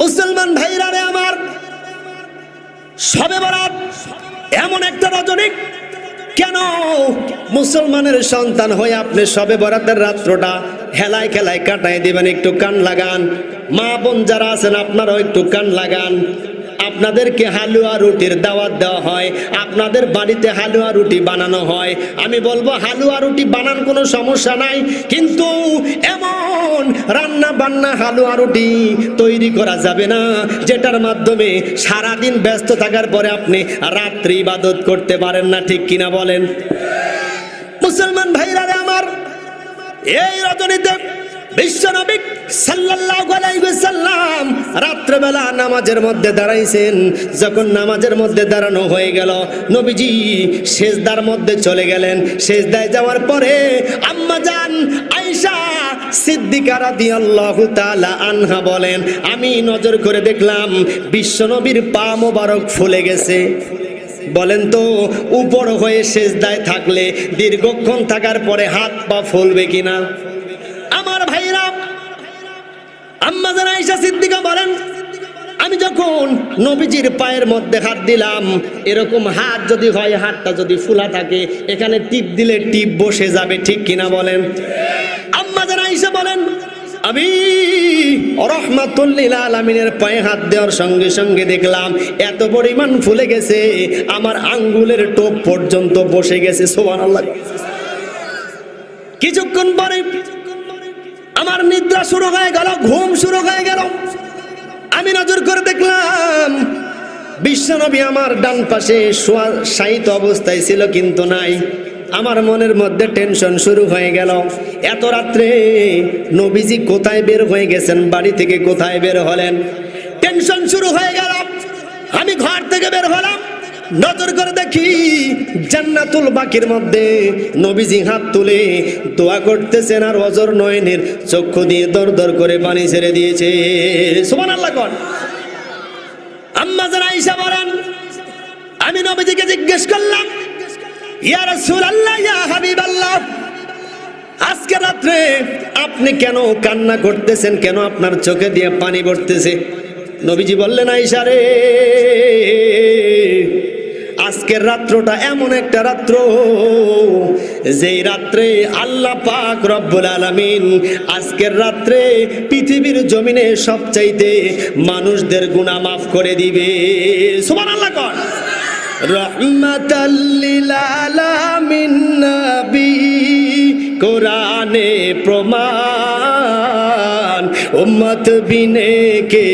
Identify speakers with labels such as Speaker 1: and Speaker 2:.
Speaker 1: মুসলমান ভাইরা রে আমার, শবে বরাত এমন একটা রজনী, কেন মুসলমানের সন্তান হয়ে আপনি শবে বরাতের রাত্রটা হেলায় খেলায় কাটাই দিবেন? একটু কান লাগান, মা বোন যারা আছেন আপনারাও একটু কান লাগান। আপনাদেরকে হালুয়া রুটির দাওয়াত দেওয়া হয়, আপনাদের বাড়িতে হালুয়া রুটি বানানো হয়। আমি বলবো হালুয়া রুটি বানান কোনো সমস্যা নাই, কিন্তু এমন রান্না বান্না হালুয়া রুটি তৈরি করা যাবে না যেটার মাধ্যমে সারাদিন ব্যস্ত থাকার পরে আপনি রাত্রি ইবাদত করতে পারেন না। ঠিক কিনা বলেন? মুসলমান ভাইরা রে আমার, এই রজনীতে বিশ্বনবী সাল্লাল্লাহু আলাইহি ওয়াসাল্লাম রাত্রিবেলা নামাজের মধ্যে দাঁড়াইছেন। যখন নামাজের মধ্যে দাঁড়ানো হয়ে গেল, নবীজি সিজদার মধ্যে চলে গেলেন। সিজদায় যাওয়ার পরে আম্মা জান আয়েশা সিদ্দিকা রাদিয়াল্লাহু তাআলা আনহা বলেন, আমি নজর করে দেখলাম বিশ্বনবীর পা মোবারক ফুলে গেছে। বলেন তো, উপর হয়ে সিজদায় থাকলে দীর্ঘক্ষণ থাকার পরে হাত পা ফুলবে কিনা? আমার ভাইরা, আম্মা জান আয়েশা সিদ্দিকা বলেন, আমি যখন নবীজির পায়ের মধ্যে হাত দিলাম, এরকম হাত যদি হয়, হাতটা যদি ফুলা থাকে, এখানে টিপ দিলে টিপ বসে যাবে। ঠিক কিনা বলেন? আম্মা জান আয়েশা বলেন, আমি রাহমাতুল লিল আলামিনের পায়ে হাত দেওয়ার সঙ্গে সঙ্গে দেখলাম এত পরিমাণ ফুলে গেছে, আমার আঙ্গুলের টোপ পর্যন্ত বসে গেছে। সুবহানাল্লাহ। কিছুক্ষণ পরে আমার নিদ্রা শুরু হয়ে গেল, ঘুম শুরু হয়ে গেল। আমি নজর করে দেখলাম বিশ্বনবী আমার ডান পাশে শায়িত অবস্থায় ছিল, কিন্তু নাই। আমার মনের মধ্যে টেনশন শুরু হয়ে গেল, এত রাত্রে নবীজি কোথায় বের হয়ে গেছেন, বাড়ি থেকে কোথায় বের হলেন? টেনশন শুরু হয়ে গেল। আমি ঘর থেকে বের হলাম, নজর করে দেখি জান্নাতুল বাকির মধ্যে নবীজি হাত তুলে দোয়া করতেছেন, আর অজর নয়নের চক্ষু দিয়ে দর দর করে পানি ছেড়ে দিয়েছে। সুবহানাল্লাহ। কোন আম্মা জান আয়েশা বলেন, আমি নবীজিকে জিজ্ঞেস করলাম, ইয়া রাসূলুল্লাহ, ইয়া হাবিবাল্লাহ, আজকে রাত্রে আপনি কেন কান্না করতেছেন? কেন আপনার চোখে দিয়ে পানি পড়তেছে? নবীজি বললেন, আয়েশা রে, আজকের রাত্রটা এমন একটা রাত্র, যেই রাত্রে আল্লাহ পাক রব্বুল আলামিন আজকের রাত্রে পৃথিবীর জমিনে সবচাইতে মানুষদের গুনাহ মাফ করে দিবে। সুবহানাল্লাহ। কোন রহমাতাল লিল আলামিন নবী কোরআনে প্রমাণ, উম্মত বিনে কে